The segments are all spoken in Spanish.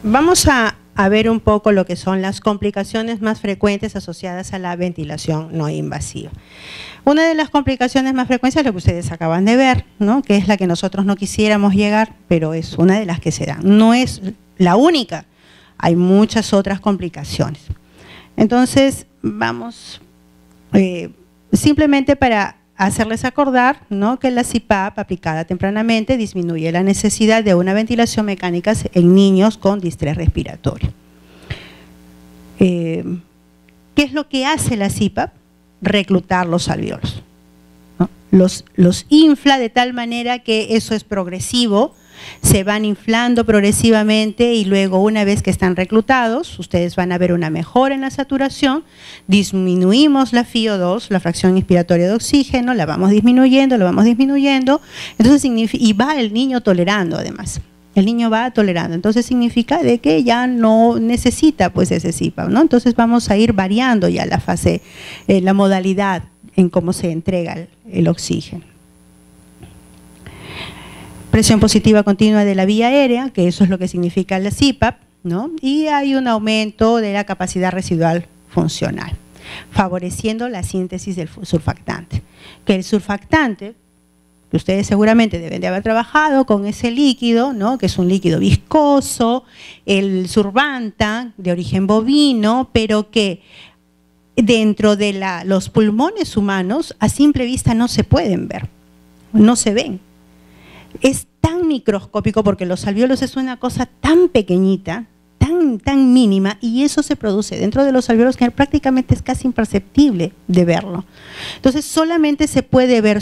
Vamos a ver un poco lo que son las complicaciones más frecuentes asociadas a la ventilación no invasiva. Una de las complicaciones más frecuentes es lo que ustedes acaban de ver, ¿no? Que es la que nosotros no quisiéramos llegar, pero es una de las que se dan. No es la única, hay muchas otras complicaciones. Entonces, vamos simplemente para hacerles acordar, ¿no?, que la CPAP aplicada tempranamente disminuye la necesidad de una ventilación mecánica en niños con distrés respiratorio. ¿Qué es lo que hace la CPAP? Reclutar los alvéolos, ¿no? Los infla de tal manera que eso es progresivo, se van inflando progresivamente y luego una vez que están reclutados, ustedes van a ver una mejora en la saturación, disminuimos la FiO2, la fracción inspiratoria de oxígeno, la vamos disminuyendo, entonces y va el niño tolerando además. El niño va tolerando, entonces significa de que ya no necesita pues ese CPAP, ¿no? Entonces vamos a ir variando ya la fase, la modalidad en cómo se entrega el oxígeno. Presión positiva continua de la vía aérea, que eso es lo que significa la CPAP, ¿no? Y hay un aumento de la capacidad residual funcional, favoreciendo la síntesis del surfactante. Que el surfactante, que ustedes seguramente deben de haber trabajado con ese líquido, ¿no?, que es un líquido viscoso, el survanta de origen bovino, pero que dentro de los pulmones humanos a simple vista no se pueden ver, no se ven. Es tan microscópico porque los alvéolos es una cosa tan pequeñita, tan mínima, y eso se produce dentro de los alvéolos que prácticamente es casi imperceptible de verlo. Entonces solamente se puede ver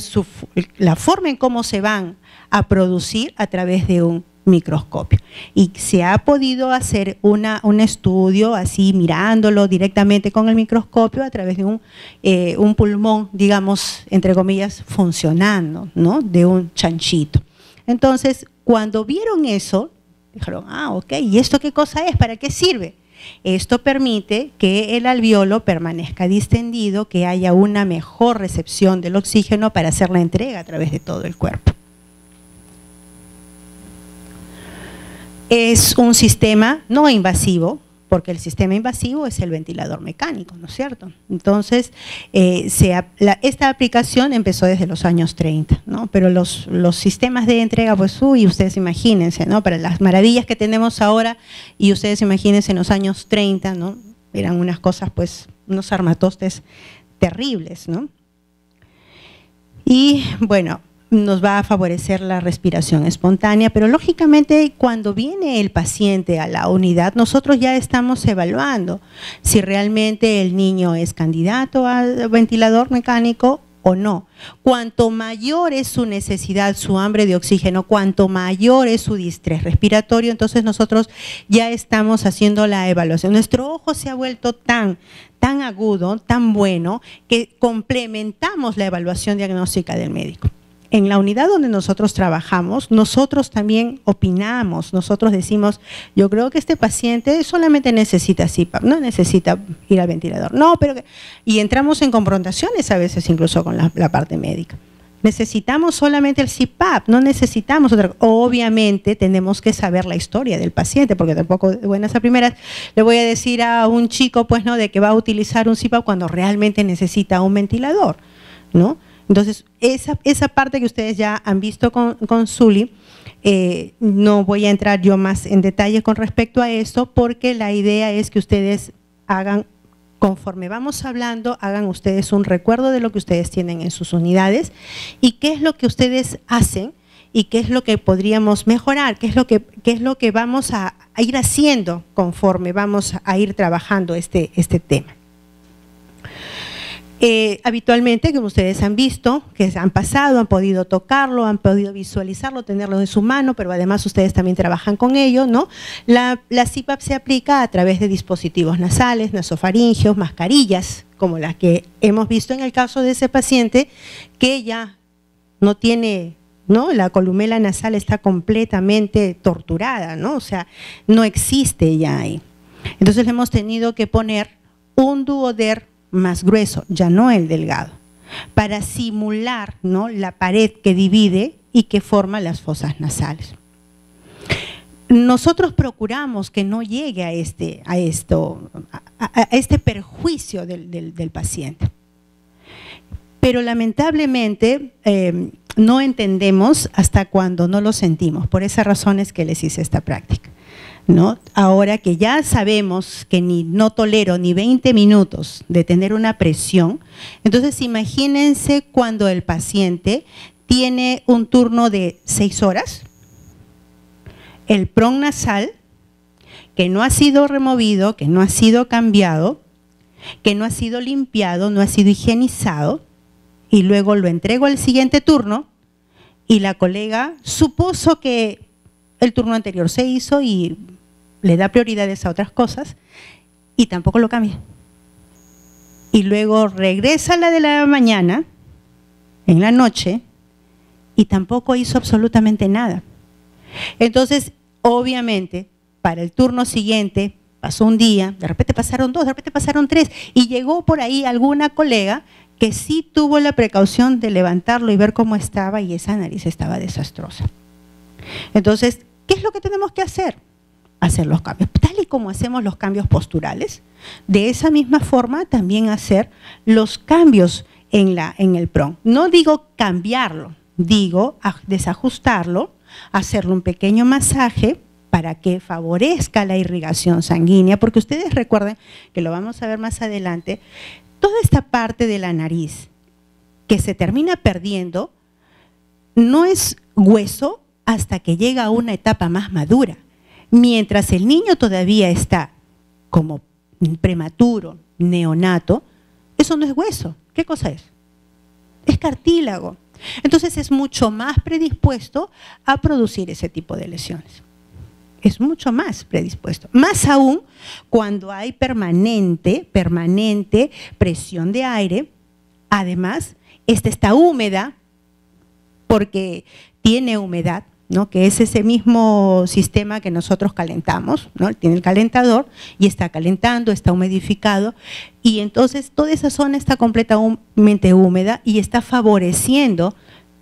la forma en cómo se van a producir a través de un microscopio. Y se ha podido hacer un estudio así mirándolo directamente con el microscopio a través de un pulmón, digamos, entre comillas, funcionando, ¿no?, de un chanchito. Entonces, cuando vieron eso, dijeron, ah, ok, ¿y esto qué cosa es? ¿Para qué sirve? Esto permite que el alvéolo permanezca distendido, que haya una mejor recepción del oxígeno para hacer la entrega a través de todo el cuerpo. Es un sistema no invasivo, porque el sistema invasivo es el ventilador mecánico, ¿no es cierto? Entonces, esta aplicación empezó desde los años 30, ¿no? Pero los sistemas de entrega, pues, ustedes imagínense, ¿no?, para las maravillas que tenemos ahora, y ustedes imagínense en los años 30, ¿no?, eran unas cosas, pues, unos armatostes terribles, ¿no? Y, bueno, nos va a favorecer la respiración espontánea, pero lógicamente cuando viene el paciente a la unidad, nosotros ya estamos evaluando si realmente el niño es candidato al ventilador mecánico o no. Cuanto mayor es su necesidad, su hambre de oxígeno, cuanto mayor es su distrés respiratorio, entonces nosotros ya estamos haciendo la evaluación. Nuestro ojo se ha vuelto tan agudo, tan bueno, que complementamos la evaluación diagnóstica del médico. En la unidad donde nosotros trabajamos, nosotros también opinamos, nosotros decimos, yo creo que este paciente solamente necesita CPAP, no necesita ir al ventilador. No, pero y entramos en confrontaciones a veces incluso con la parte médica. Necesitamos solamente el CPAP, no necesitamos otra cosa. Obviamente tenemos que saber la historia del paciente, porque tampoco de buenas a primeras le voy a decir a un chico, pues, no, de que va a utilizar un CPAP cuando realmente necesita un ventilador, ¿no? Entonces, esa parte que ustedes ya han visto con Zuli, no voy a entrar yo más en detalle con respecto a esto, porque la idea es que ustedes hagan, conforme vamos hablando, hagan ustedes un recuerdo de lo que ustedes tienen en sus unidades y qué es lo que ustedes hacen y qué es lo que podríamos mejorar, qué es lo que vamos a ir haciendo conforme vamos a ir trabajando este tema. Habitualmente, como ustedes han visto, que han pasado, han podido tocarlo, han podido visualizarlo, tenerlo en su mano, pero además ustedes también trabajan con ello, ¿no? La CPAP se aplica a través de dispositivos nasales, nasofaringeos, mascarillas, como las que hemos visto en el caso de ese paciente que ya no tiene, ¿no?, la columela nasal está completamente torturada, ¿no? O sea, no existe ya ahí. Entonces le hemos tenido que poner un duoder más grueso, ya no el delgado, para simular, ¿no?, la pared que divide y que forma las fosas nasales. nosotros procuramos que no llegue a este perjuicio del paciente. Pero lamentablemente no entendemos hasta cuando no lo sentimos. Por esas razones que les hice esta práctica, ¿no? Ahora que ya sabemos que no tolero ni 20 minutos de tener una presión, entonces imagínense cuando el paciente tiene un turno de 6 horas, el PRON nasal, que no ha sido removido, que no ha sido cambiado, que no ha sido limpiado, no ha sido higienizado, y luego lo entrego al siguiente turno, y la colega supuso que el turno anterior se hizo y le da prioridades a otras cosas, y tampoco lo cambia. Y luego regresa la de la mañana, en la noche, y tampoco hizo absolutamente nada. Entonces, obviamente, para el turno siguiente, pasó un día, de repente pasaron 2, de repente pasaron 3, y llegó por ahí alguna colega que sí tuvo la precaución de levantarlo y ver cómo estaba, y esa nariz estaba desastrosa. Entonces, ¿qué es lo que tenemos que hacer? Hacer los cambios. Tal y como hacemos los cambios posturales, de esa misma forma también hacer los cambios en el PRON. No digo cambiarlo, digo desajustarlo, hacerle un pequeño masaje para que favorezca la irrigación sanguínea, porque ustedes recuerden, que lo vamos a ver más adelante, toda esta parte de la nariz que se termina perdiendo no es hueso hasta que llega a una etapa más madura. Mientras el niño todavía está como prematuro, neonato, eso no es hueso. ¿Qué cosa es? Es cartílago. Entonces es mucho más predispuesto a producir ese tipo de lesiones. Es mucho más predispuesto. Más aún cuando hay permanente presión de aire. Además, esta está húmeda porque tiene humedad, ¿no? Que es ese mismo sistema que nosotros calentamos, ¿no? Tiene el calentador y está calentando, está humidificado, y entonces toda esa zona está completamente húmeda y está favoreciendo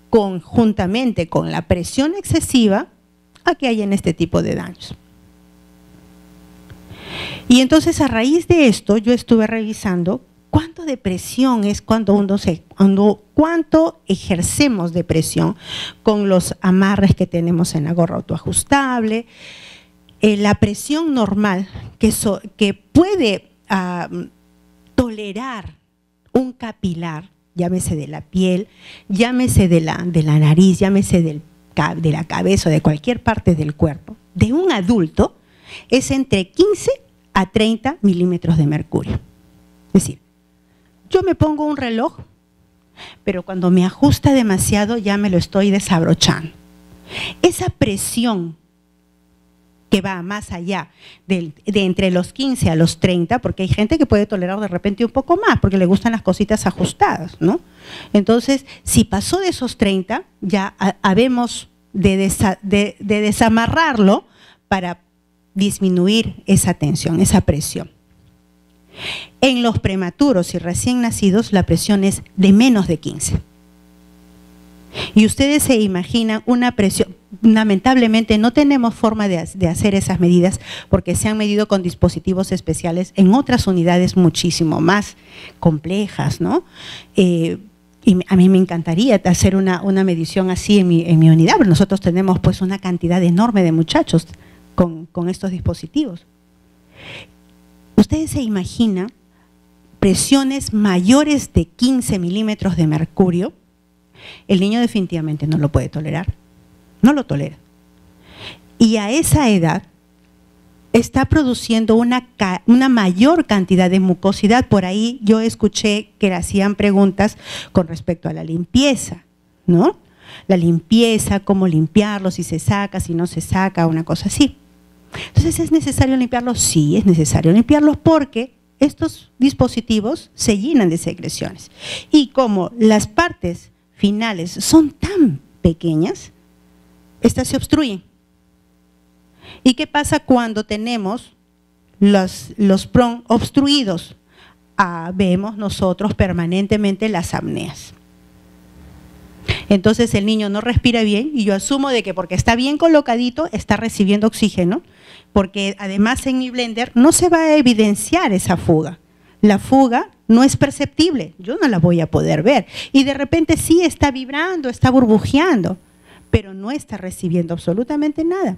conjuntamente con la presión excesiva a que hayan este tipo de daños. Y entonces, a raíz de esto, yo estuve revisando cuánto de presión es cuánto ejercemos de presión con los amarres que tenemos en la gorra autoajustable, la presión normal que puede tolerar un capilar, llámese de la piel, llámese de la nariz, llámese de la cabeza o de cualquier parte del cuerpo, de un adulto, es entre 15 a 30 milímetros de mercurio. Es decir, yo me pongo un reloj, pero cuando me ajusta demasiado ya me lo estoy desabrochando. Esa presión que va más allá de entre los 15 a los 30, porque hay gente que puede tolerar de repente un poco más, porque le gustan las cositas ajustadas, ¿no? Entonces, si pasó de esos 30, ya habemos de desamarrarlo para disminuir esa tensión, esa presión. En los prematuros y recién nacidos, la presión es de menos de 15. Y ustedes se imaginan una presión. Lamentablemente no tenemos forma de hacer esas medidas porque se han medido con dispositivos especiales en otras unidades muchísimo más complejas, ¿no? Y a mí me encantaría hacer una medición así en mi unidad, pero nosotros tenemos pues una cantidad enorme de muchachos con estos dispositivos. Ustedes se imaginan presiones mayores de 15 milímetros de mercurio. El niño definitivamente no lo puede tolerar, no lo tolera. Y a esa edad está produciendo una mayor cantidad de mucosidad. Por ahí yo escuché que le hacían preguntas con respecto a la limpieza, ¿no? La limpieza, cómo limpiarlo, si se saca, si no se saca, una cosa así. Entonces, ¿es necesario limpiarlos? Sí, es necesario limpiarlos porque estos dispositivos se llenan de secreciones. Y como las partes finales son tan pequeñas, estas se obstruyen. ¿Y qué pasa cuando tenemos los PRON obstruidos? Vemos nosotros permanentemente las apneas. Entonces el niño no respira bien y yo asumo de que porque está bien colocadito está recibiendo oxígeno, porque además en mi blender no se va a evidenciar esa fuga. La fuga no es perceptible, yo no la voy a poder ver. Y de repente sí está vibrando, está burbujeando, pero no está recibiendo absolutamente nada.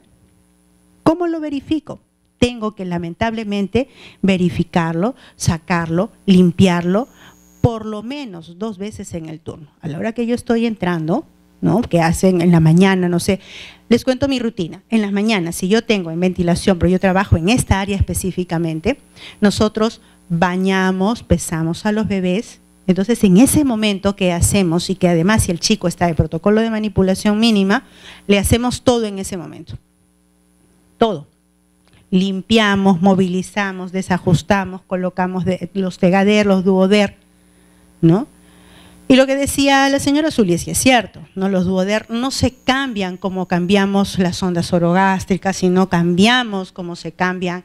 ¿Cómo lo verifico? Tengo que lamentablemente verificarlo, sacarlo, limpiarlo, por lo menos 2 veces en el turno. A la hora que yo estoy entrando, ¿no? Que hacen en la mañana, no sé, les cuento mi rutina. En las mañanas, si yo tengo en ventilación, pero yo trabajo en esta área específicamente, nosotros bañamos, pesamos a los bebés. Entonces, en ese momento que hacemos, y que además si el chico está de protocolo de manipulación mínima, le hacemos todo en ese momento. Todo. Limpiamos, movilizamos, desajustamos, colocamos los Tegader, los Duoder, ¿no? Y lo que decía la señora Zulia, sí es cierto, ¿no? Los Duoder no se cambian como cambiamos las sondas orogástricas, sino cambiamos como se cambian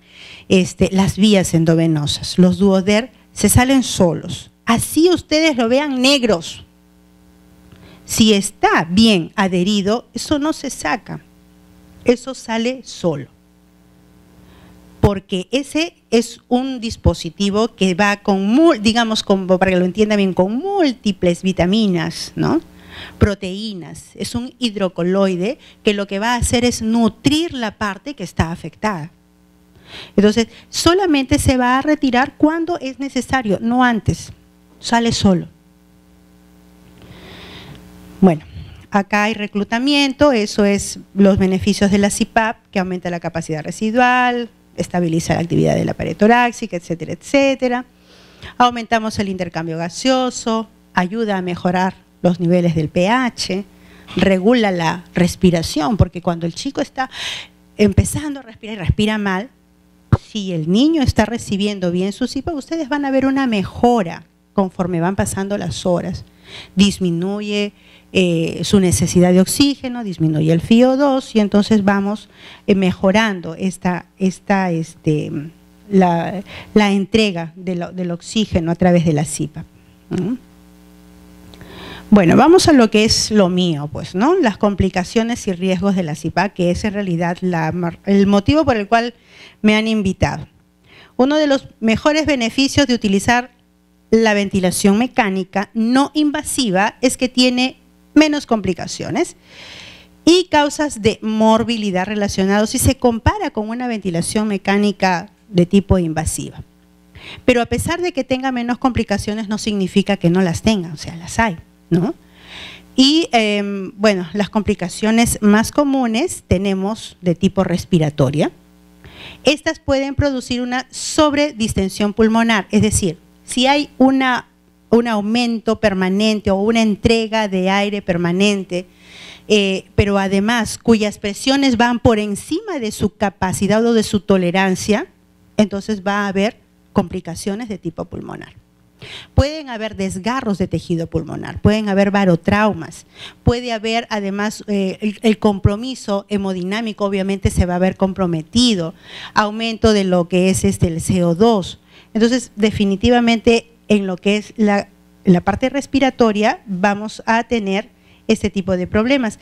las vías endovenosas. Los Duoder se salen solos, así ustedes lo vean negros. Si está bien adherido, eso no se saca, eso sale solo. Porque ese es un dispositivo que va con, digamos, para que lo entienda bien, con múltiples vitaminas, ¿no? Proteínas. Es un hidrocoloide que lo que va a hacer es nutrir la parte que está afectada. Entonces, solamente se va a retirar cuando es necesario, no antes. Sale solo. Bueno, acá hay reclutamiento, eso es los beneficios de la CPAP, que aumenta la capacidad residual, estabiliza la actividad de la pared torácica, etcétera, etcétera. Aumentamos el intercambio gaseoso, ayuda a mejorar los niveles del pH, regula la respiración, porque cuando el chico está empezando a respirar y respira mal, si el niño está recibiendo bien su CPAP, ustedes van a ver una mejora conforme van pasando las horas. Disminuye su necesidad de oxígeno, disminuye el FiO2 y entonces vamos mejorando la entrega del oxígeno a través de la CPAP. Bueno, vamos a lo que es lo mío, pues, ¿no? Las complicaciones y riesgos de la CPAP, que es en realidad el motivo por el cual me han invitado. Uno de los mejores beneficios de utilizar la ventilación mecánica no invasiva es que tiene menos complicaciones y causas de morbilidad relacionados si se compara con una ventilación mecánica de tipo invasiva. Pero a pesar de que tenga menos complicaciones no significa que no las tenga, o sea, las hay, ¿no? Y bueno, las complicaciones más comunes tenemos de tipo respiratoria. Estas pueden producir una sobredistensión pulmonar, es decir, si hay un aumento permanente o una entrega de aire permanente, pero además cuyas presiones van por encima de su capacidad o de su tolerancia, entonces va a haber complicaciones de tipo pulmonar. Pueden haber desgarros de tejido pulmonar, pueden haber barotraumas, puede haber además el compromiso hemodinámico obviamente se va a ver comprometido, aumento de lo que es el CO2. Entonces, definitivamente, en lo que es la parte respiratoria, vamos a tener este tipo de problemas.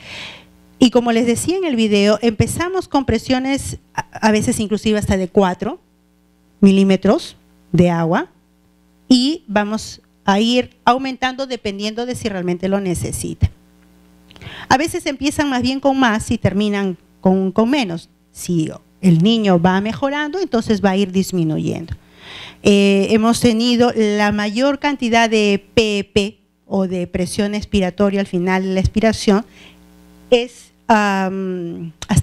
Y como les decía en el video, empezamos con presiones, a veces inclusive hasta de 4 milímetros de agua, y vamos a ir aumentando dependiendo de si realmente lo necesita. A veces empiezan más bien con más y terminan con menos. Si el niño va mejorando, entonces va a ir disminuyendo. Hemos tenido la mayor cantidad de PEP o de presión expiratoria al final de la expiración es hasta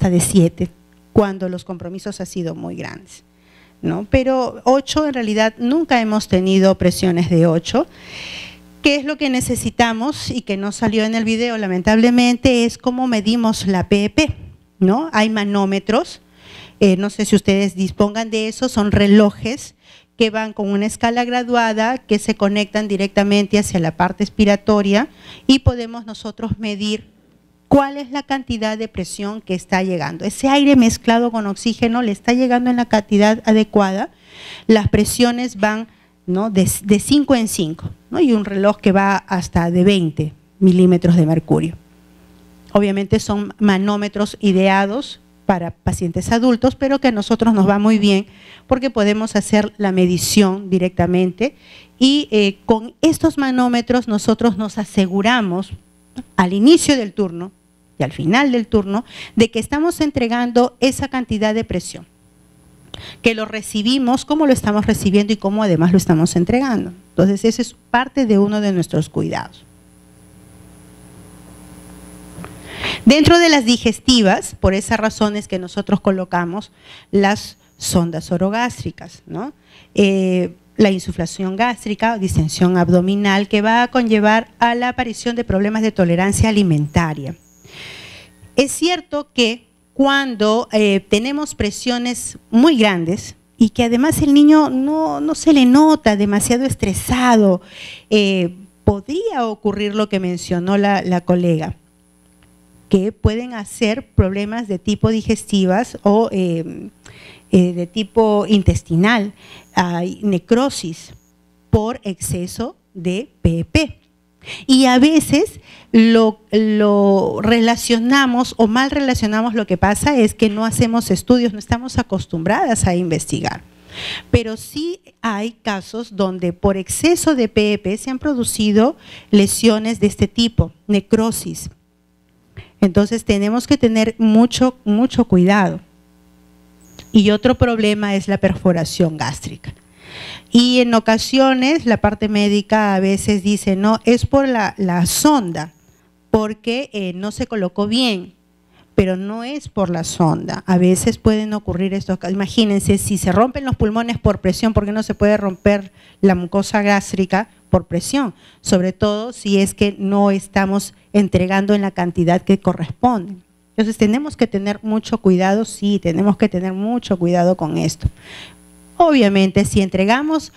de 7 cuando los compromisos han sido muy grandes, ¿no? Pero 8 en realidad nunca hemos tenido presiones de 8. ¿Qué es lo que necesitamos y que no salió en el video lamentablemente? Es cómo medimos la PEP, ¿no? Hay manómetros, no sé si ustedes dispongan de eso, son relojes que van con una escala graduada que se conectan directamente hacia la parte expiratoria y podemos nosotros medir cuál es la cantidad de presión que está llegando. Ese aire mezclado con oxígeno le está llegando en la cantidad adecuada, las presiones van, ¿no?, de 5 en 5, ¿no? Y un reloj que va hasta de 20 milímetros de mercurio. Obviamente son manómetros ideados para pacientes adultos, pero que a nosotros nos va muy bien porque podemos hacer la medición directamente y con estos manómetros nosotros nos aseguramos al inicio del turno y al final del turno de que estamos entregando esa cantidad de presión, que lo recibimos, cómo lo estamos recibiendo y cómo además lo estamos entregando. Entonces, ese es parte de uno de nuestros cuidados. Dentro de las digestivas, por esas razones que nosotros colocamos las sondas orogástricas, ¿no? La insuflación gástrica o distensión abdominal que va a conllevar a la aparición de problemas de tolerancia alimentaria. Es cierto que cuando tenemos presiones muy grandes y que además el niño no se le nota demasiado estresado, podría ocurrir lo que mencionó la colega, que pueden hacer problemas de tipo digestivas o de tipo intestinal, necrosis por exceso de PEP. Y a veces lo relacionamos o mal relacionamos. Lo que pasa es que no hacemos estudios, no estamos acostumbradas a investigar. Pero sí hay casos donde por exceso de PEP se han producido lesiones de este tipo, necrosis. Entonces tenemos que tener mucho cuidado. Y otro problema es la perforación gástrica. Y en ocasiones la parte médica a veces dice, no, es por la sonda, porque no se colocó bien, pero no es por la sonda. A veces pueden ocurrir estos casos. Imagínense, si se rompen los pulmones por presión, ¿por qué no se puede romper la mucosa gástrica por presión? Sobre todo si es que no estamos entregando en la cantidad que corresponde. Entonces tenemos que tener mucho cuidado, sí, tenemos que tener mucho cuidado con esto. Obviamente, si entregamos,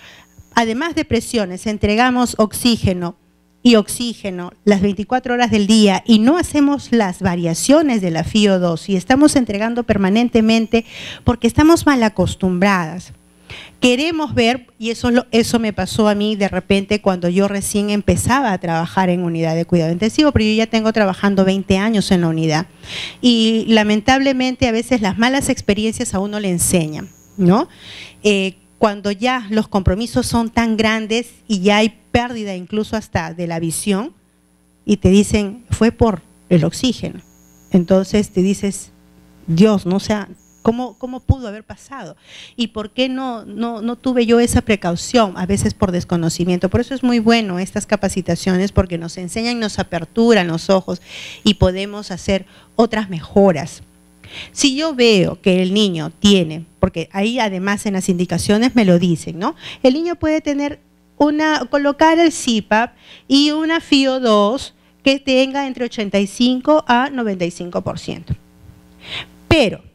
además de presiones, entregamos oxígeno y oxígeno las 24 horas del día y no hacemos las variaciones de la FiO2 y estamos entregando permanentemente porque estamos mal acostumbradas. Queremos ver, y eso me pasó a mí de repente cuando yo recién empezaba a trabajar en unidad de cuidado intensivo, pero yo ya tengo trabajando 20 años en la unidad. Y lamentablemente a veces las malas experiencias a uno le enseñan, ¿no? Cuando ya los compromisos son tan grandes y ya hay pérdida incluso hasta de la visión y te dicen, fue por el oxígeno. Entonces te dices, Dios, no sea... ¿Cómo pudo haber pasado? ¿Y por qué no tuve yo esa precaución? A veces por desconocimiento. Por eso es muy bueno estas capacitaciones porque nos enseñan, nos aperturan los ojos y podemos hacer otras mejoras. Si yo veo que el niño tiene, porque ahí además en las indicaciones me lo dicen, ¿no? El niño puede tener colocar el CPAP y una FiO2 que tenga entre 85 a 95%. Pero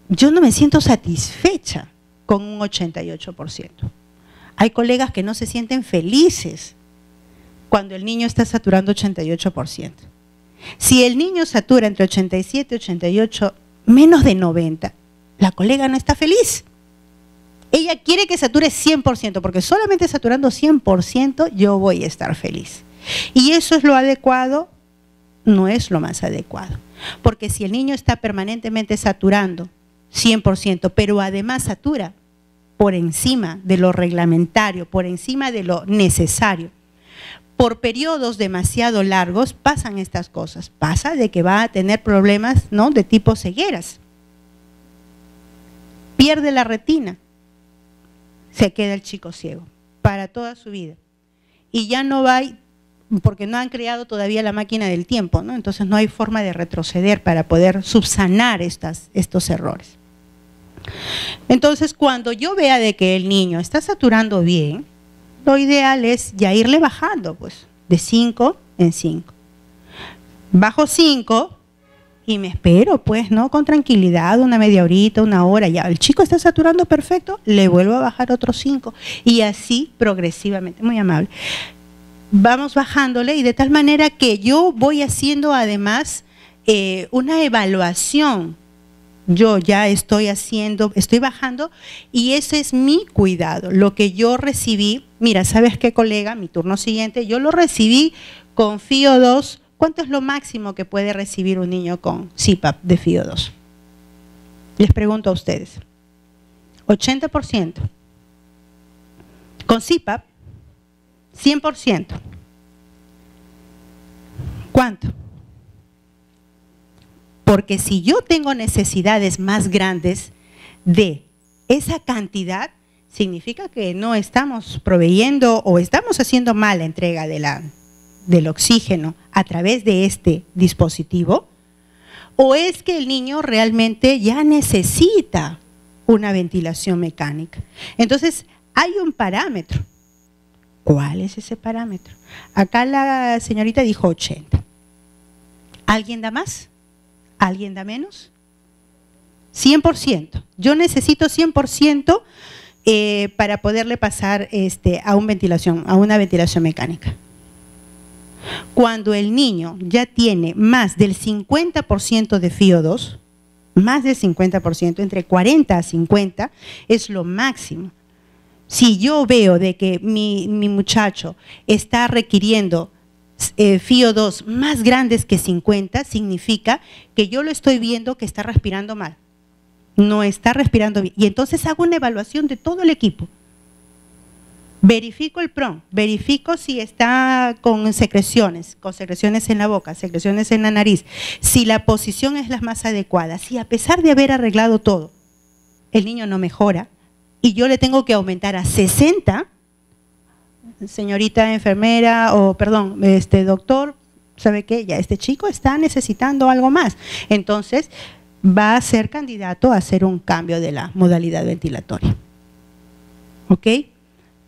yo no me siento satisfecha con un 88%. Hay colegas que no se sienten felices cuando el niño está saturando 88%. Si el niño satura entre 87 y 88, menos de 90, la colega no está feliz. Ella quiere que sature 100%, porque solamente saturando 100% yo voy a estar feliz. Y eso es lo adecuado, no es lo más adecuado. Porque si el niño está permanentemente saturando 100%, pero además satura por encima de lo reglamentario, por encima de lo necesario, por periodos demasiado largos, pasan estas cosas. Pasa de que va a tener problemas, ¿no?, de tipo cegueras. Pierde la retina, se queda el chico ciego para toda su vida. Y ya no va, porque no han creado todavía la máquina del tiempo, ¿no? Entonces no hay forma de retroceder para poder subsanar estos errores. Entonces, cuando yo vea de que el niño está saturando bien, lo ideal es ya irle bajando, pues, de 5 en 5. Bajo 5 y me espero, pues, ¿no?, con tranquilidad, una media horita, una hora, ya el chico está saturando perfecto, le vuelvo a bajar otros 5 y así progresivamente, muy amable. Vamos bajándole y de tal manera que yo voy haciendo además una evaluación. Yo ya estoy bajando y ese es mi cuidado. Lo que yo recibí, mira, ¿sabes qué, colega? Mi turno siguiente, yo lo recibí Con FiO2, ¿cuánto es lo máximo que puede recibir un niño con CPAP de FiO2? Les pregunto a ustedes. 80%. Con CPAP, 100%. ¿Cuánto? Porque si yo tengo necesidades más grandes de esa cantidad, significa que no estamos proveyendo o estamos haciendo mal la entrega del oxígeno a través de este dispositivo, o es que el niño realmente ya necesita una ventilación mecánica. Entonces, hay un parámetro. ¿Cuál es ese parámetro? Acá la señorita dijo 80. ¿Alguien da más? ¿Alguien da menos? 100%. Yo necesito 100% para poderle pasar a una ventilación mecánica. Cuando el niño ya tiene más del 50% de FiO2, más del 50%, entre 40 a 50, es lo máximo. Si yo veo de que mi muchacho está requiriendo FiO2 más grandes que 50, significa que yo lo estoy viendo que está respirando mal. No está respirando bien. Y entonces hago una evaluación de todo el equipo. Verifico el PRON, verifico si está con secreciones en la boca, secreciones en la nariz, si la posición es la más adecuada, si a pesar de haber arreglado todo, el niño no mejora y yo le tengo que aumentar a 60, señorita enfermera o perdón, doctor, ¿sabe qué? Ya este chico está necesitando algo más. Entonces va a ser candidato a hacer un cambio de la modalidad ventilatoria. ¿Ok?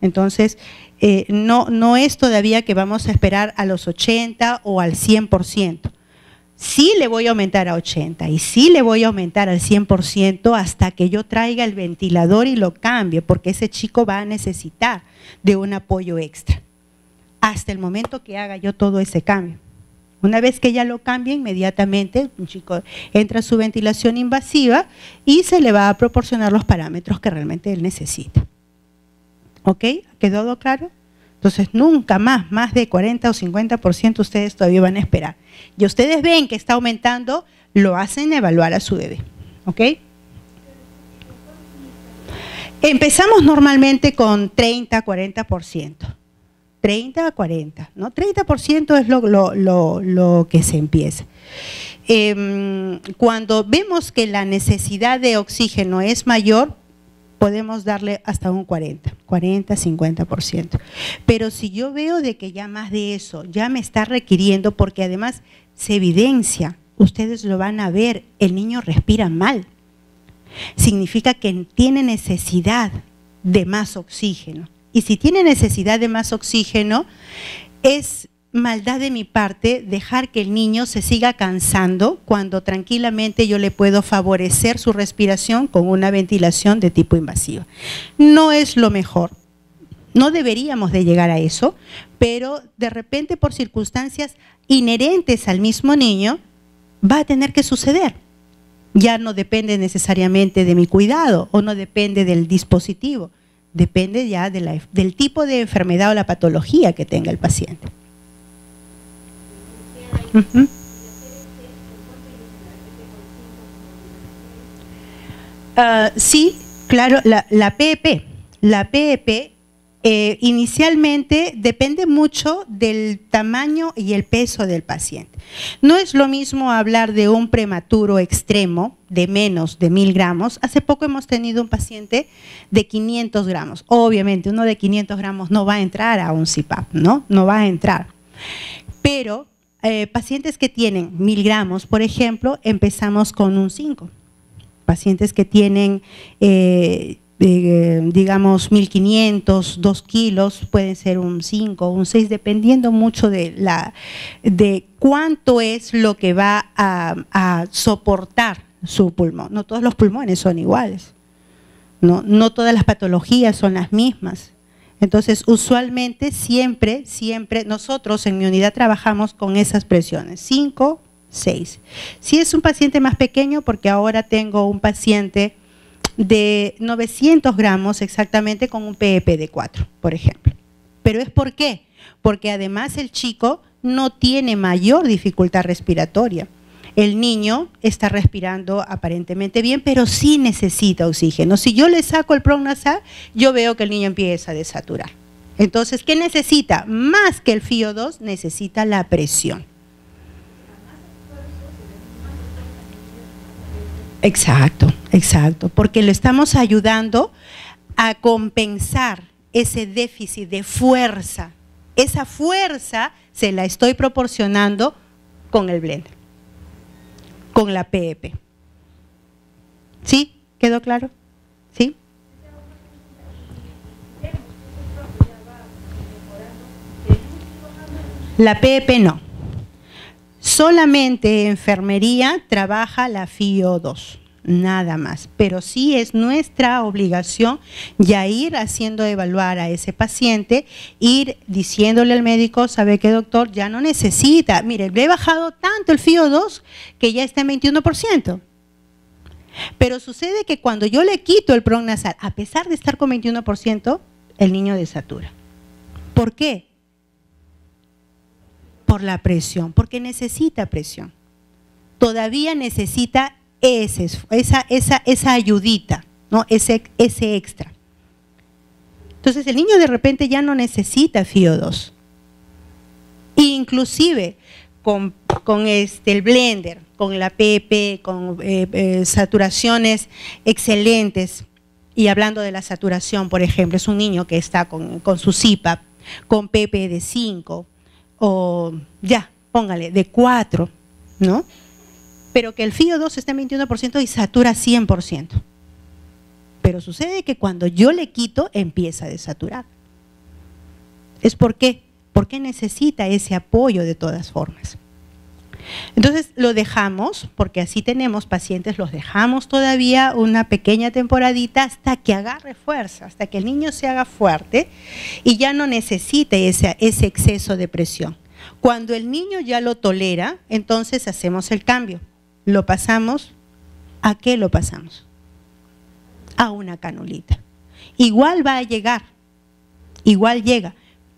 Entonces, no es todavía que vamos a esperar a los 80 o al 100%. Sí le voy a aumentar a 80 y sí le voy a aumentar al 100% hasta que yo traiga el ventilador y lo cambie, porque ese chico va a necesitar de un apoyo extra. Hasta el momento que haga yo todo ese cambio. Una vez que ya lo cambie, inmediatamente un chico entra a su ventilación invasiva y se le va a proporcionar los parámetros que realmente él necesita. ¿Ok? ¿Quedó claro? Entonces nunca más de 40 o 50% ustedes todavía van a esperar. Y ustedes ven que está aumentando, lo hacen evaluar a su bebé. ¿Ok? Empezamos normalmente con 30, 40%. 30 a 40, ¿no? 30% es lo que se empieza. Cuando vemos que la necesidad de oxígeno es mayor, podemos darle hasta un 40, 50%. Pero si yo veo de que ya más de eso ya me está requiriendo, porque además se evidencia, ustedes lo van a ver, el niño respira mal. Significa que tiene necesidad de más oxígeno. Y si tiene necesidad de más oxígeno, es maldad de mi parte dejar que el niño se siga cansando cuando tranquilamente yo le puedo favorecer su respiración con una ventilación de tipo invasiva. No es lo mejor, no deberíamos de llegar a eso, pero de repente por circunstancias inherentes al mismo niño va a tener que suceder. Ya no depende necesariamente de mi cuidado o no depende del dispositivo, depende ya del tipo de enfermedad o la patología que tenga el paciente. Sí, claro, la PEP. La PEP inicialmente depende mucho del tamaño y el peso del paciente. No es lo mismo hablar de un prematuro extremo de menos de 1000 gramos. Hace poco hemos tenido un paciente de 500 gramos. Obviamente uno de 500 gramos no va a entrar a un CPAP, ¿no? No va a entrar. Pero pacientes que tienen 1000 gramos, por ejemplo, empezamos con un 5. Pacientes que tienen, digamos, 1500, 2 kilos, pueden ser un 5 o un 6, dependiendo mucho de cuánto es lo que va a soportar su pulmón. No todos los pulmones son iguales, no todas las patologías son las mismas. Entonces, usualmente, siempre nosotros en mi unidad trabajamos con esas presiones, 5, 6. Si es un paciente más pequeño, porque ahora tengo un paciente de 900 gramos exactamente con un PEP de 4, por ejemplo. ¿Pero es por qué? Porque además el chico no tiene mayor dificultad respiratoria. El niño está respirando aparentemente bien, pero sí necesita oxígeno. Si yo le saco el pronasal, yo veo que el niño empieza a desaturar. Entonces, ¿qué necesita? Más que el FiO2, necesita la presión. Exacto, exacto, porque lo estamos ayudando a compensar ese déficit de fuerza. Esa fuerza se la estoy proporcionando con el blender, con la PEP. ¿Sí? ¿Quedó claro? ¿Sí? La PEP no. Solamente enfermería trabaja la FiO2, nada más. Pero sí es nuestra obligación ya ir haciendo evaluar a ese paciente, ir diciéndole al médico, ¿sabe qué, doctor? Ya no necesita. Mire, le he bajado tanto el FiO2 que ya está en 21%. Pero sucede que cuando yo le quito el pronasal, a pesar de estar con 21%, el niño desatura. ¿Por qué? Por la presión, porque necesita presión. Todavía necesita esa ayudita, ¿no? ese extra. Entonces el niño de repente ya no necesita FiO2. Inclusive con el blender, con la PEP, con saturaciones excelentes, y hablando de la saturación, por ejemplo, es un niño que está con su CPAP, con PEP de 5, o ya, póngale, de 4, ¿no? Pero que el FiO2 está en 21% y satura 100%. Pero sucede que cuando yo le quito, empieza a desaturar. ¿Es por qué? Porque necesita ese apoyo de todas formas. Entonces lo dejamos, porque así tenemos pacientes, los dejamos todavía una pequeña temporadita hasta que agarre fuerza, hasta que el niño se haga fuerte y ya no necesite ese exceso de presión. Cuando el niño ya lo tolera, entonces hacemos el cambio. Lo pasamos, ¿a qué lo pasamos? A una canulita. Igual va a llegar, igual llega,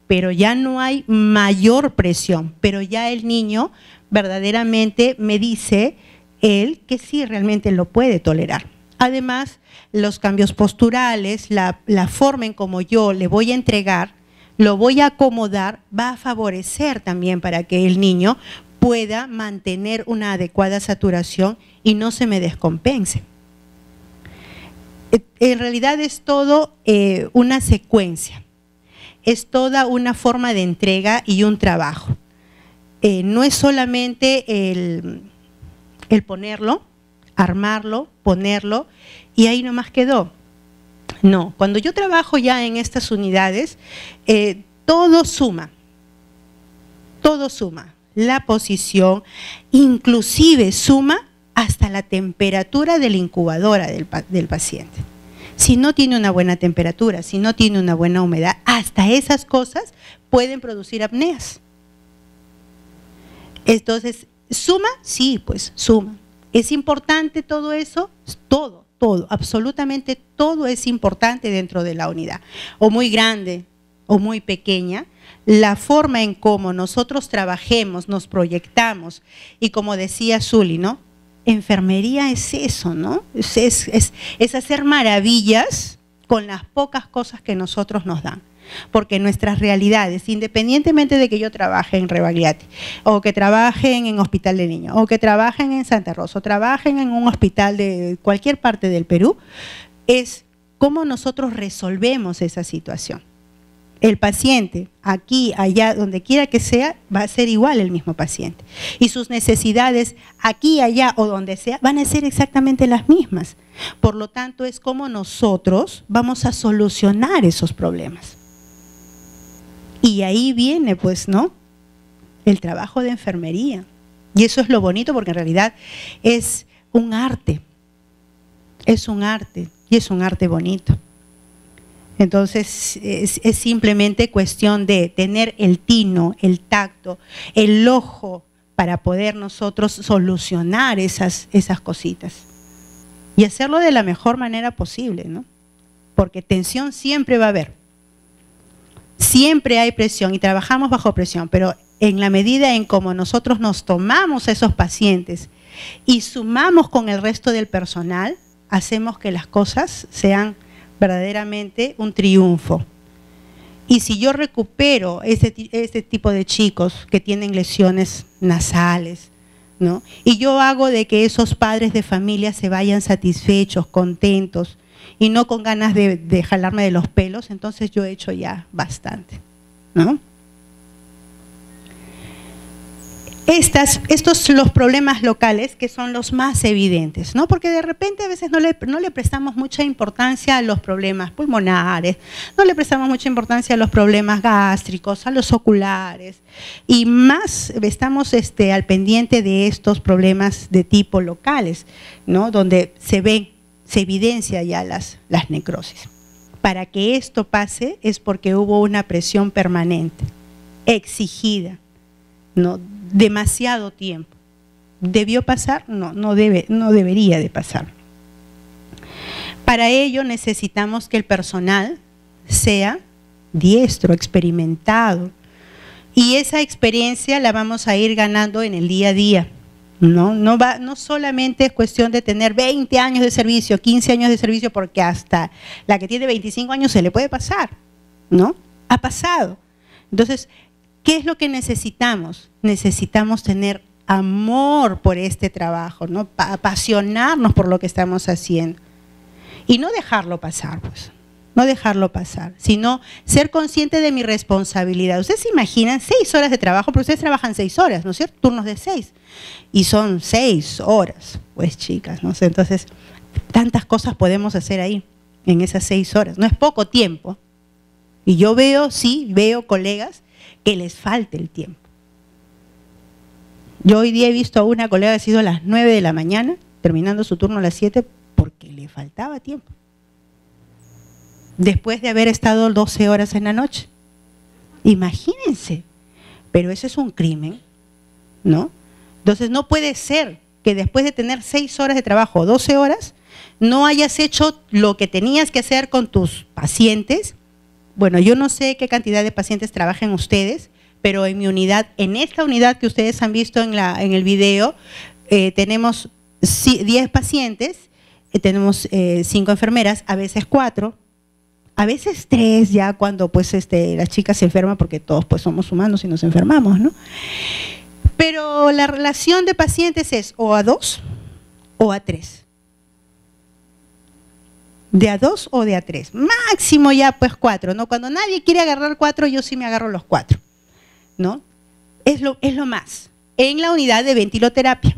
pero ya no hay mayor presión, pero ya el niño verdaderamente me dice él que sí realmente lo puede tolerar. Además, los cambios posturales, la forma en como yo le voy a entregar, lo voy a acomodar, va a favorecer también para que el niño pueda mantener una adecuada saturación y no se me descompense. En realidad es todo una secuencia, es toda una forma de entrega y un trabajo. No es solamente el ponerlo, armarlo, ponerlo y ahí nomás quedó. No, cuando yo trabajo ya en estas unidades, todo suma, la posición, inclusive suma hasta la temperatura de la incubadora del paciente. Si no tiene una buena temperatura, si no tiene una buena humedad, hasta esas cosas pueden producir apneas. Entonces, ¿suma? Sí, pues suma. ¿Es importante todo eso? Todo, absolutamente todo es importante dentro de la unidad. O muy grande o muy pequeña, la forma en cómo nosotros trabajemos, nos proyectamos, y como decía Zuli, ¿no? Enfermería es eso, ¿no? Es hacer maravillas con las pocas cosas que nosotros nos dan. Porque nuestras realidades, independientemente de que yo trabaje en Rebagliati, o que trabajen en Hospital de Niños, o que trabajen en Santa Rosa, o trabajen en un hospital de cualquier parte del Perú, es cómo nosotros resolvemos esa situación. El paciente, aquí, allá, donde quiera que sea, va a ser igual el mismo paciente. Y sus necesidades, aquí, allá o donde sea, van a ser exactamente las mismas. Por lo tanto, es como nosotros vamos a solucionar esos problemas. Y ahí viene, pues, ¿no?, el trabajo de enfermería. Y eso es lo bonito, porque en realidad es un arte. Es un arte, y es un arte bonito. Entonces, es simplemente cuestión de tener el tino, el tacto, el ojo para poder nosotros solucionar esas cositas. Y hacerlo de la mejor manera posible, ¿no? Porque tensión siempre va a haber. Siempre hay presión y trabajamos bajo presión, pero en la medida en cómo nosotros nos tomamos a esos pacientes y sumamos con el resto del personal, hacemos que las cosas sean verdaderamente un triunfo. Y si yo recupero este tipo de chicos que tienen lesiones nasales, ¿no? Y yo hago de que esos padres de familia se vayan satisfechos, contentos, y no con ganas de jalarme de los pelos, entonces yo he hecho ya bastante, ¿no? Estos son los problemas locales que son los más evidentes, ¿no? Porque de repente a veces no le prestamos mucha importancia a los problemas pulmonares, no le prestamos mucha importancia a los problemas gástricos, a los oculares, y más estamos al pendiente de estos problemas de tipo locales, ¿no? Donde se evidencia ya las necrosis. Para que esto pase es porque hubo una presión permanente, exigida, ¿no? Demasiado tiempo. ¿Debió pasar? No debería de pasar. Para ello necesitamos que el personal sea diestro, experimentado, y esa experiencia la vamos a ir ganando en el día a día. No solamente es cuestión de tener 20 años de servicio, 15 años de servicio, porque hasta la que tiene 25 años se le puede pasar, ¿no? Ha pasado. Entonces, ¿qué es lo que necesitamos? Necesitamos tener amor por este trabajo, ¿no? Apasionarnos por lo que estamos haciendo. Y no dejarlo pasar, pues. No dejarlo pasar, sino ser consciente de mi responsabilidad. Ustedes se imaginan 6 horas de trabajo, pero ustedes trabajan 6 horas, ¿no es cierto? Turnos de 6. Y son 6 horas, pues chicas, ¿no? Entonces, tantas cosas podemos hacer ahí, en esas 6 horas. No es poco tiempo. Y yo veo colegas que les falte el tiempo. Yo hoy día he visto a una colega que ha sido a las 9 de la mañana, terminando su turno a las 7, porque le faltaba tiempo. Después de haber estado 12 horas en la noche. Imagínense. Pero eso es un crimen, ¿no? Entonces no puede ser que después de tener 6 horas de trabajo, 12 horas, no hayas hecho lo que tenías que hacer con tus pacientes. Bueno, yo no sé qué cantidad de pacientes trabajan ustedes, pero en mi unidad, en esta unidad que ustedes han visto en el video, tenemos 10 pacientes, tenemos 5 enfermeras, a veces 4, a veces 3 ya cuando pues la chica se enferma, porque todos pues somos humanos y nos enfermamos, ¿no? Pero la relación de pacientes es o a 2 o a 3. De a 2 o de a 3. Máximo ya pues 4, ¿no? Cuando nadie quiere agarrar 4, yo sí me agarro los 4, ¿no? Es lo más. En la unidad de ventiloterapia.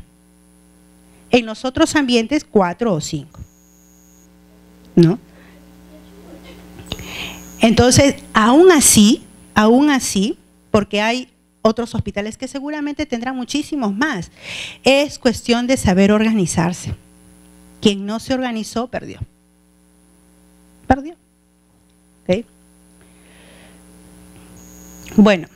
En los otros ambientes 4 o 5, ¿no? Entonces, aún así, porque hay otros hospitales que seguramente tendrán muchísimos más, es cuestión de saber organizarse. Quien no se organizó, perdió. ¿Okay? Bueno,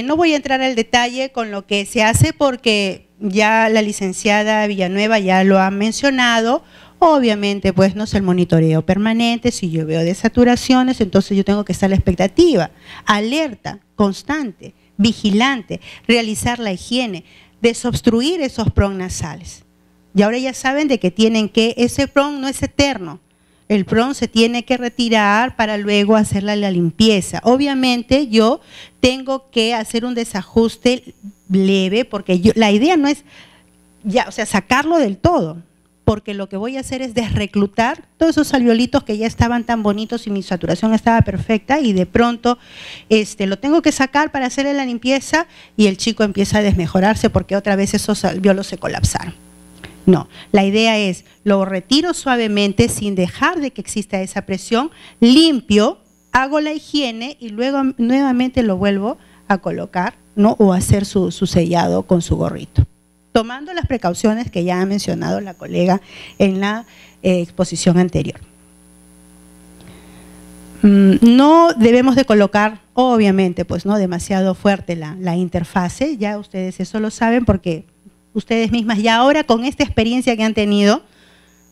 no voy a entrar al detalle con lo que se hace porque ya la licenciada Villanueva ya lo ha mencionado. Obviamente, pues no es el monitoreo permanente. Si yo veo desaturaciones, entonces yo tengo que estar a la expectativa, alerta, constante, vigilante, realizar la higiene, desobstruir esos PRON nasales. Y ahora ya saben de que ese PRON no es eterno. El PRON se tiene que retirar para luego hacerle la limpieza. Obviamente yo tengo que hacer un desajuste leve, porque la idea no es sacarlo del todo, porque lo que voy a hacer es desreclutar todos esos alveolitos que ya estaban tan bonitos y mi saturación estaba perfecta, y de pronto lo tengo que sacar para hacerle la limpieza y el chico empieza a desmejorarse porque otra vez esos alveolos se colapsaron. No, la idea es, lo retiro suavemente sin dejar de que exista esa presión, limpio, hago la higiene y luego nuevamente lo vuelvo a colocar, ¿no? O hacer su sellado con su gorrito, tomando las precauciones que ya ha mencionado la colega en la exposición anterior. No debemos de colocar, obviamente, pues no demasiado fuerte la interfase, ya ustedes eso lo saben porque ustedes mismas ya ahora con esta experiencia que han tenido,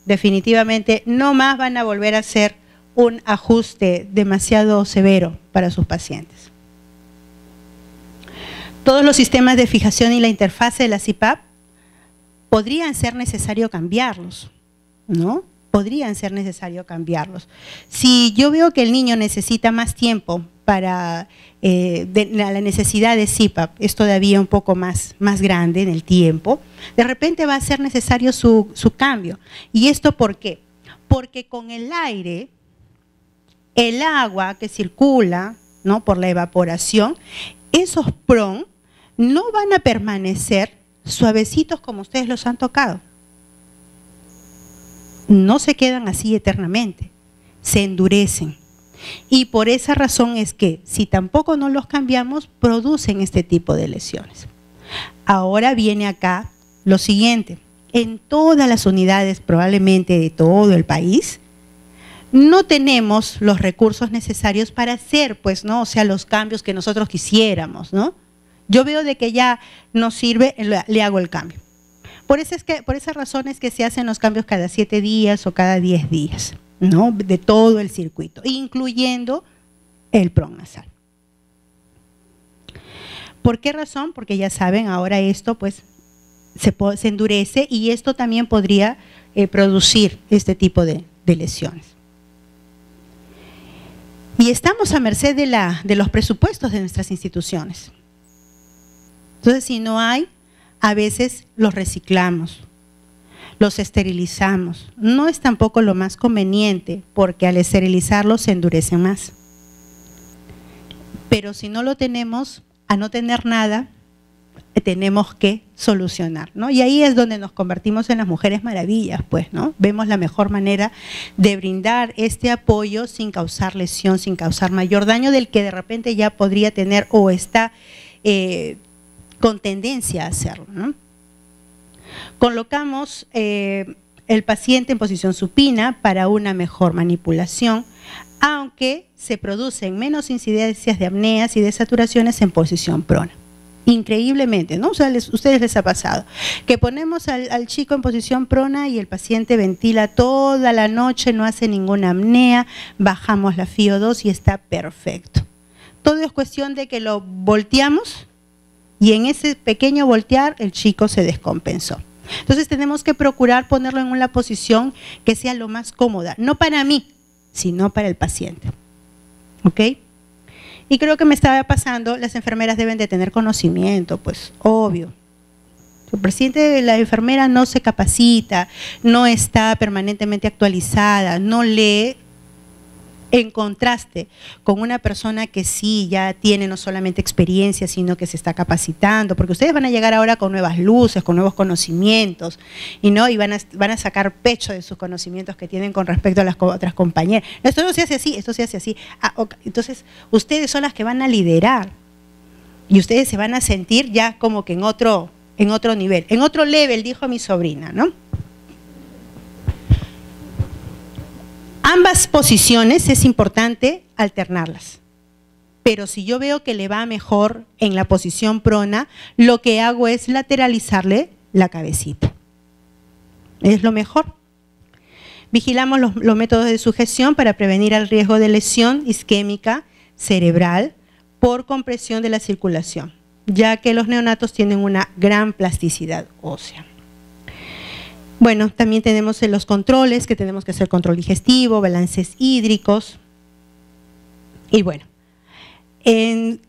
definitivamente no más van a volver a hacer un ajuste demasiado severo para sus pacientes. Todos los sistemas de fijación y la interfase de la CPAP podrían ser necesario cambiarlos, ¿no? Podrían ser necesario cambiarlos. Si yo veo que el niño necesita más tiempo para la necesidad de CPAP es todavía un poco más grande en el tiempo, de repente va a ser necesario su cambio. ¿Y esto por qué? Porque con el aire, el agua que circula, ¿no?, por la evaporación, esos PRON no van a permanecer suavecitos como ustedes los han tocado. No se quedan así eternamente, se endurecen. Y por esa razón es que si tampoco no los cambiamos, producen este tipo de lesiones. Ahora viene acá lo siguiente. En todas las unidades, probablemente de todo el país, no tenemos los recursos necesarios para hacer, pues, ¿no?, o sea, los cambios que nosotros quisiéramos, ¿no? Yo veo de que ya no sirve, le hago el cambio. Por esa razón es que se hacen los cambios cada 7 días o cada 10 días, ¿no?, de todo el circuito, incluyendo el PRON nasal. ¿Por qué razón? Porque ya saben, ahora esto pues se endurece y esto también podría producir este tipo de lesiones. Y estamos a merced de los presupuestos de nuestras instituciones. Entonces, si no hay, a veces los reciclamos, los esterilizamos. No es tampoco lo más conveniente, porque al esterilizarlos se endurecen más. Pero si no lo tenemos, a no tener nada, tenemos que solucionar, ¿no? Y ahí es donde nos convertimos en las mujeres maravillas, pues, ¿no? Vemos la mejor manera de brindar este apoyo sin causar lesión, sin causar mayor daño del que de repente ya podría tener o está con tendencia a hacerlo, ¿no? Colocamos el paciente en posición supina para una mejor manipulación, aunque se producen menos incidencias de apneas y de saturaciones en posición prona. Increíblemente, ¿no? O sea, ustedes les ha pasado que ponemos al chico en posición prona y el paciente ventila toda la noche, no hace ninguna apnea, bajamos la FiO2 y está perfecto. Todo es cuestión de que lo volteamos y en ese pequeño voltear el chico se descompensó. Entonces tenemos que procurar ponerlo en una posición que sea lo más cómoda, no para mí, sino para el paciente. ¿Ok? Y creo que me estaba pasando, las enfermeras deben de tener conocimiento, pues obvio. El paciente, la enfermera no se capacita, no está permanentemente actualizada, no lee, en contraste con una persona que sí ya tiene no solamente experiencia, sino que se está capacitando, porque ustedes van a llegar ahora con nuevas luces, con nuevos conocimientos, y van a sacar pecho de sus conocimientos que tienen con respecto a las otras compañeras. Esto no se hace así, esto se hace así. Entonces, ustedes son las que van a liderar, y ustedes se van a sentir ya como que en otro nivel, en otro level, dijo mi sobrina, ¿no? Ambas posiciones es importante alternarlas, pero si yo veo que le va mejor en la posición prona, lo que hago es lateralizarle la cabecita. Es lo mejor. Vigilamos los métodos de sujeción para prevenir el riesgo de lesión isquémica cerebral por compresión de la circulación, ya que los neonatos tienen una gran plasticidad ósea. Bueno, también tenemos los controles, que tenemos que hacer control digestivo, balances hídricos. Y bueno, en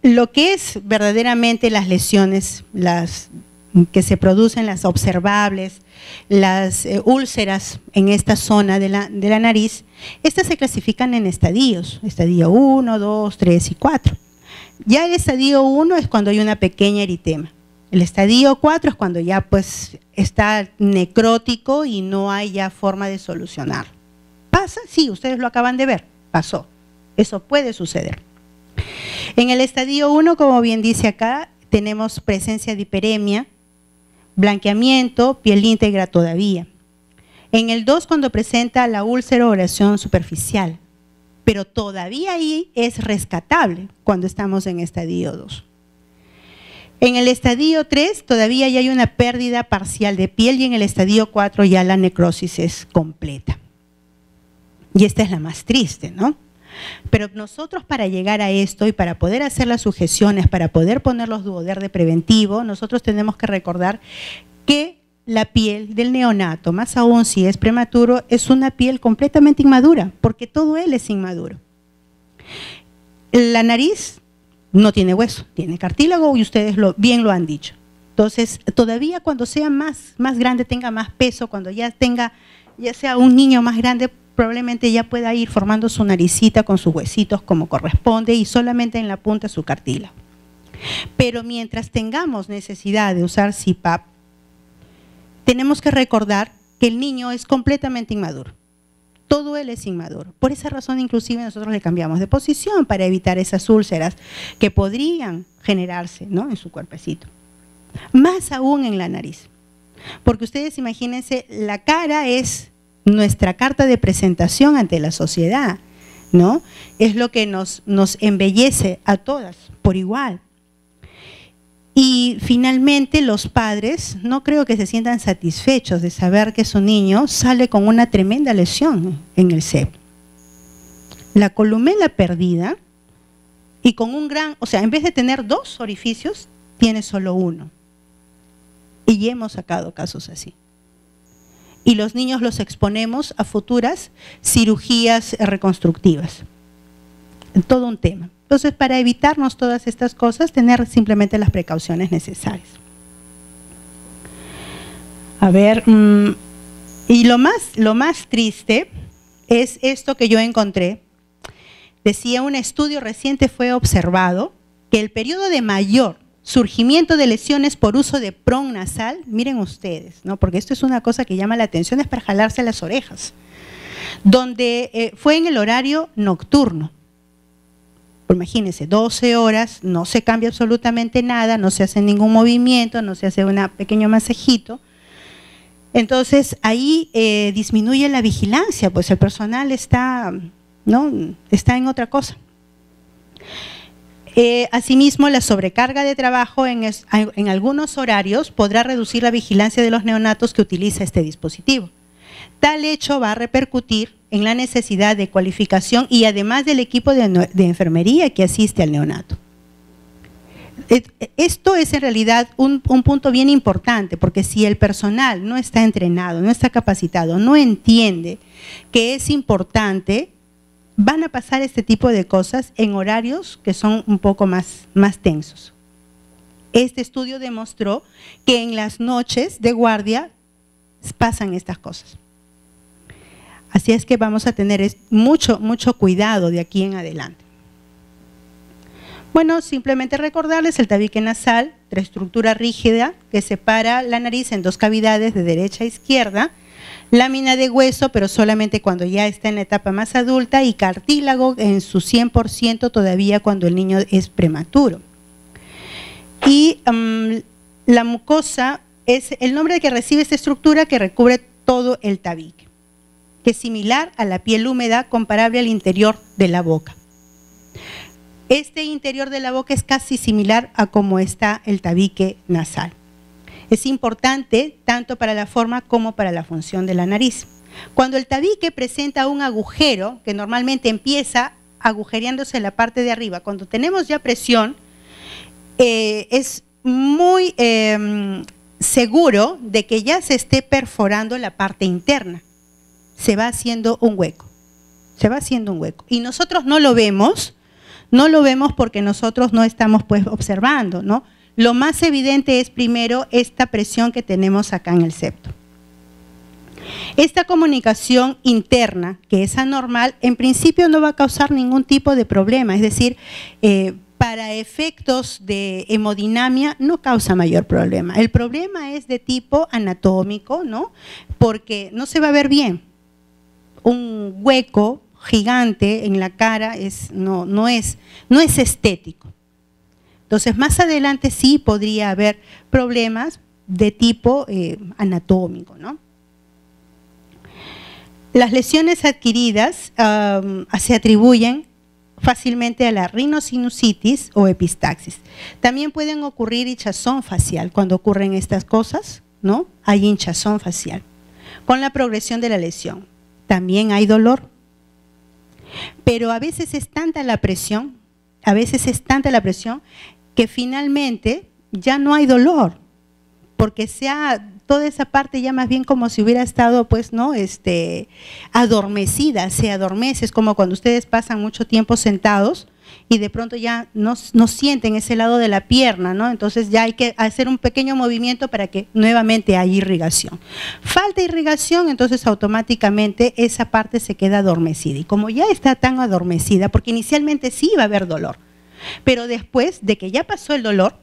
lo que es verdaderamente las lesiones, las que se producen, las observables, las úlceras en esta zona de la nariz, estas se clasifican en estadios, estadio 1, 2, 3 y 4. Ya el estadio 1 es cuando hay una pequeña eritema. El estadio 4 es cuando ya pues está necrótico y no hay ya forma de solucionar. ¿Pasa? Sí, ustedes lo acaban de ver, pasó. Eso puede suceder. En el estadio 1, como bien dice acá, tenemos presencia de hiperemia, blanqueamiento, piel íntegra todavía. En el 2, cuando presenta la úlcera o lesión superficial, pero todavía ahí es rescatable cuando estamos en estadio 2. En el estadio 3 todavía ya hay una pérdida parcial de piel y en el estadio 4 ya la necrosis es completa. Y esta es la más triste, ¿no? Pero nosotros, para llegar a esto y para poder hacer las sujeciones, para poder poner los duoder de preventivo, nosotros tenemos que recordar que la piel del neonato, más aún si es prematuro, es una piel completamente inmadura, porque todo él es inmaduro. La nariz no tiene hueso, tiene cartílago, y ustedes bien lo han dicho. Entonces, todavía cuando sea más grande, tenga más peso, cuando ya sea un niño más grande, probablemente ya pueda ir formando su naricita con sus huesitos como corresponde y solamente en la punta su cartílago. Pero mientras tengamos necesidad de usar CPAP, tenemos que recordar que el niño es completamente inmaduro. Todo él es inmaduro. Por esa razón, inclusive, nosotros le cambiamos de posición para evitar esas úlceras que podrían generarse, ¿no?, en su cuerpecito. Más aún en la nariz. Porque ustedes imagínense, la cara es nuestra carta de presentación ante la sociedad, ¿no? Es lo que nos embellece a todas por igual. Y finalmente los padres no creo que se sientan satisfechos de saber que su niño sale con una tremenda lesión en el septo. La columela perdida y con un gran, o sea, en vez de tener 2 orificios, tiene solo 1. Y hemos sacado casos así. Y los niños los exponemos a futuras cirugías reconstructivas. Todo un tema. Entonces, para evitarnos todas estas cosas, tener simplemente las precauciones necesarias. A ver, y lo más triste es esto que yo encontré. Decía, un estudio reciente fue observado que el periodo de mayor surgimiento de lesiones por uso de PRON nasal, miren ustedes, ¿no?, porque esto es una cosa que llama la atención, es para jalarse las orejas, donde fue en el horario nocturno. Imagínense, 12 horas, no se cambia absolutamente nada, no se hace ningún movimiento, no se hace un pequeño masajito. Entonces, ahí disminuye la vigilancia, pues el personal está en otra cosa. Asimismo, la sobrecarga de trabajo en algunos horarios podrá reducir la vigilancia de los neonatos que utiliza este dispositivo. Tal hecho va a repercutir en la necesidad de cualificación y además del equipo de enfermería que asiste al neonato. Esto es en realidad un punto bien importante, porque si el personal no está entrenado, no está capacitado, no entiende que es importante, van a pasar este tipo de cosas en horarios que son un poco más tensos. Este estudio demostró que en las noches de guardia pasan estas cosas. Así es que vamos a tener mucho cuidado de aquí en adelante. Bueno, simplemente recordarles el tabique nasal, la estructura rígida que separa la nariz en 2 cavidades de derecha a izquierda, lámina de hueso, pero solamente cuando ya está en la etapa más adulta, y cartílago en su 100% todavía cuando el niño es prematuro. Y la mucosa es el nombre que recibe esta estructura que recubre todo el tabique, que es similar a la piel húmeda, comparable al interior de la boca. Este interior de la boca es casi similar a cómo está el tabique nasal. Es importante tanto para la forma como para la función de la nariz. Cuando el tabique presenta un agujero, que normalmente empieza agujereándose en la parte de arriba, cuando tenemos ya presión, es muy seguro de que ya se esté perforando la parte interna. Se va haciendo un hueco, y nosotros no lo vemos porque nosotros no estamos pues observando, ¿no? Lo más evidente es primero esta presión que tenemos acá en el septo. Esta comunicación interna, que es anormal, en principio no va a causar ningún tipo de problema, es decir, para efectos de hemodinamia no causa mayor problema. El problema es de tipo anatómico, ¿no? Porque no se va a ver bien. Un hueco gigante en la cara no es estético. Entonces, más adelante sí podría haber problemas de tipo anatómico, ¿no? Las lesiones adquiridas se atribuyen fácilmente a la rinosinusitis o epistaxis. También pueden ocurrir hinchazón facial. Cuando ocurren estas cosas, ¿no?, hay hinchazón facial con la progresión de la lesión. También hay dolor. Pero a veces es tanta la presión, que finalmente ya no hay dolor, porque toda esa parte ya más bien como si hubiera estado pues no adormecida, se adormece. Es como cuando ustedes pasan mucho tiempo sentados y de pronto ya no sienten ese lado de la pierna, ¿no? Entonces ya hay que hacer un pequeño movimiento para que nuevamente haya irrigación. Falta irrigación, entonces automáticamente esa parte se queda adormecida. Y como ya está tan adormecida, porque inicialmente sí iba a haber dolor, pero después de que ya pasó el dolor,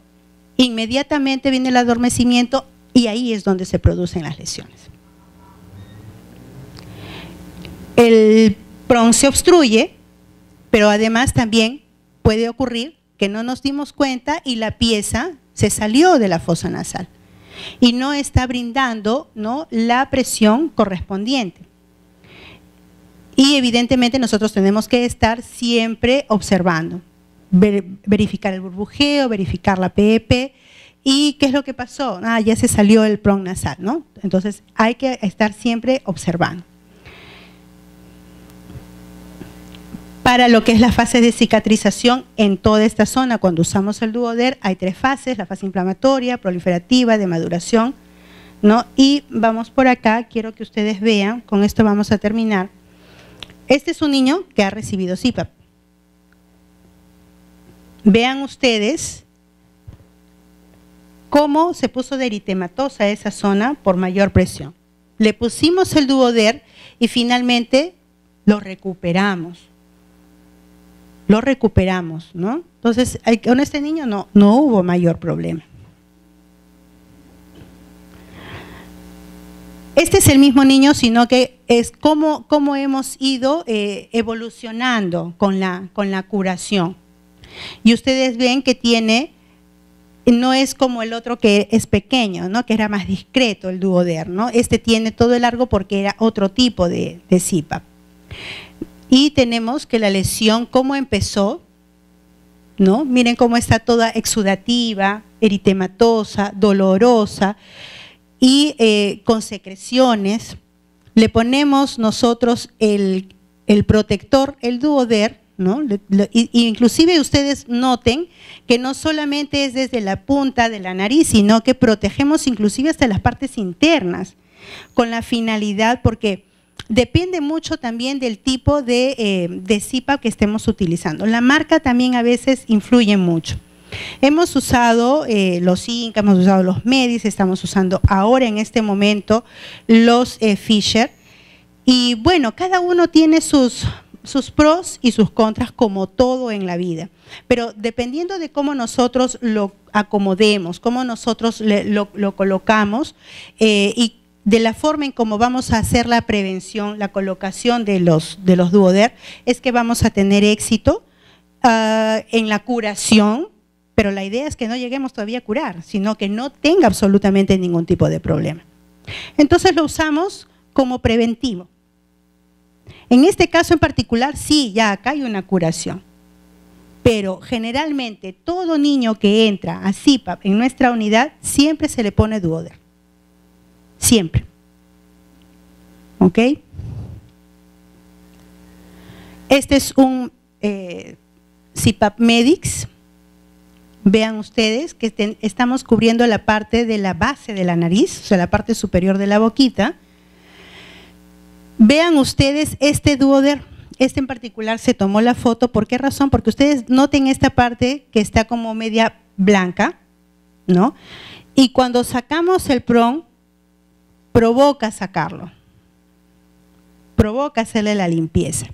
inmediatamente viene el adormecimiento y ahí es donde se producen las lesiones. El PRON se obstruye, pero además también puede ocurrir que no nos dimos cuenta y la pieza se salió de la fosa nasal y no está brindando, ¿no?, la presión correspondiente. Y evidentemente nosotros tenemos que estar siempre observando, verificar el burbujeo, verificar la PEP. ¿Y qué es lo que pasó? Ya se salió el PRON nasal, ¿no? Entonces hay que estar siempre observando. Para lo que es la fase de cicatrización en toda esta zona, cuando usamos el Duoder, hay 3 fases: la fase inflamatoria, proliferativa, de maduración, ¿no? Y vamos por acá, quiero que ustedes vean, con esto vamos a terminar. Este es un niño que ha recibido CPAP. Vean ustedes cómo se puso de eritematosa esa zona por mayor presión. Le pusimos el Duoder y finalmente lo recuperamos. ¿No? Entonces, con este niño no hubo mayor problema. Este es el mismo niño, sino que es cómo hemos ido evolucionando con la curación. Y ustedes ven que no es como el otro que es pequeño, ¿no?, que era más discreto el Duoder, ¿no? Este tiene todo el largo porque era otro tipo de CPAP. Y tenemos que la lesión, cómo empezó, ¿no? Miren cómo está toda exudativa, eritematosa, dolorosa y con secreciones. Le ponemos nosotros el protector, el Duoder, ¿no? Inclusive ustedes noten que no solamente es desde la punta de la nariz, sino que protegemos inclusive hasta las partes internas, con la finalidad, porque depende mucho también del tipo de CPAP que estemos utilizando. La marca también a veces influye mucho. Hemos usado los Inca, hemos usado los Medis, estamos usando ahora en este momento los Fisher. Y bueno, cada uno tiene sus pros y sus contras, como todo en la vida. Pero dependiendo de cómo nosotros lo acomodemos, cómo nosotros lo colocamos y de la forma en cómo vamos a hacer la prevención, la colocación de los Duoder, es que vamos a tener éxito en la curación, pero la idea es que no lleguemos todavía a curar, sino que no tenga absolutamente ningún tipo de problema. Entonces lo usamos como preventivo. En este caso en particular, sí, ya acá hay una curación, pero generalmente todo niño que entra a CPAP en nuestra unidad siempre se le pone Duoder. Siempre. ¿Ok? Este es un CPAP Medix. Vean ustedes que estamos cubriendo la parte de la base de la nariz, o sea, la parte superior de la boquita. Vean ustedes este Duoder. Este en particular se tomó la foto. ¿Por qué razón? Porque ustedes noten esta parte que está como media blanca, ¿no? Y cuando sacamos el PRON, provoca sacarlo, provoca hacerle la limpieza,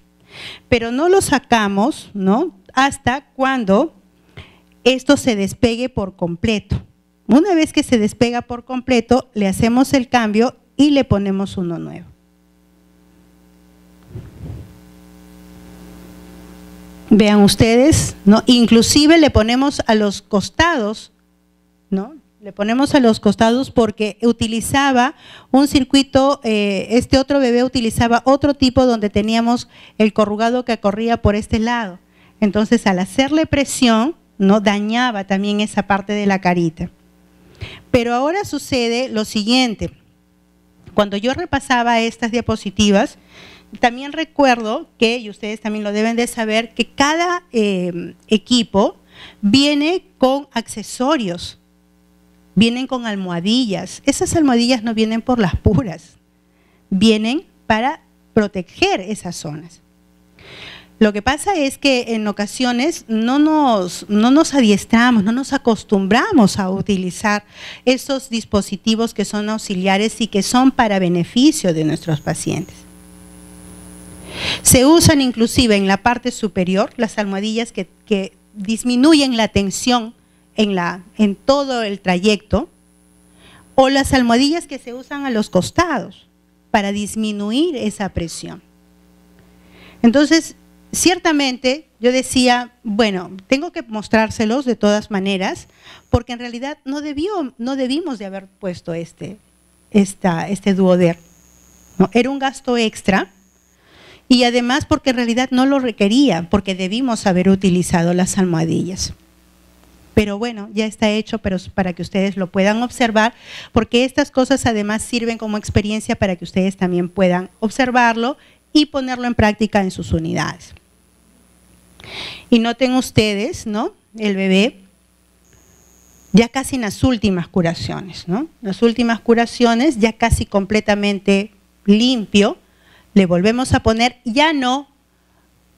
pero no lo sacamos, ¿no?, hasta cuando esto se despegue por completo. Una vez que se despega por completo, le hacemos el cambio y le ponemos uno nuevo. Vean ustedes, ¿no? Inclusive le ponemos a los costados, ¿no? Le ponemos a los costados porque utilizaba un circuito, este otro bebé utilizaba otro tipo donde teníamos el corrugado que corría por este lado. Entonces, al hacerle presión, no dañaba también esa parte de la carita. Pero ahora sucede lo siguiente. Cuando yo repasaba estas diapositivas, también recuerdo que, y ustedes también lo deben de saber, que cada equipo viene con accesorios, vienen con almohadillas. Esas almohadillas no vienen por las puras, vienen para proteger esas zonas. Lo que pasa es que en ocasiones no nos adiestramos, no nos acostumbramos a utilizar esos dispositivos que son auxiliares y que son para beneficio de nuestros pacientes. Se usan inclusive en la parte superior las almohadillas que disminuyen la tensión en todo el trayecto, o las almohadillas que se usan a los costados para disminuir esa presión. Entonces, ciertamente yo decía, bueno, tengo que mostrárselos de todas maneras, porque en realidad no debimos de haber puesto este duoder, ¿no? Era un gasto extra, y además porque en realidad no lo requería, porque debimos haber utilizado las almohadillas. Pero bueno, ya está hecho, pero para que ustedes lo puedan observar, porque estas cosas además sirven como experiencia para que ustedes también puedan observarlo y ponerlo en práctica en sus unidades. Y noten ustedes, ¿no? El bebé ya casi en las últimas curaciones, ¿no? Las últimas curaciones ya casi completamente limpio. Le volvemos a poner ya no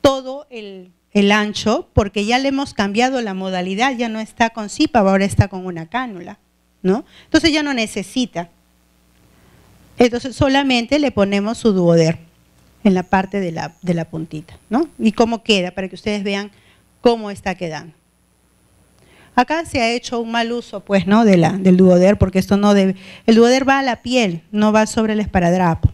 todo el ancho, porque ya le hemos cambiado la modalidad, ya no está con CPAP, ahora está con una cánula, ¿no? Entonces ya no necesita. Entonces solamente le ponemos su duoder en la parte de la puntita, ¿no? Y cómo queda, para que ustedes vean cómo está quedando. Acá se ha hecho un mal uso, pues, ¿no? del duoder, porque esto no debe, el duoder va a la piel, no va sobre el esparadrapo.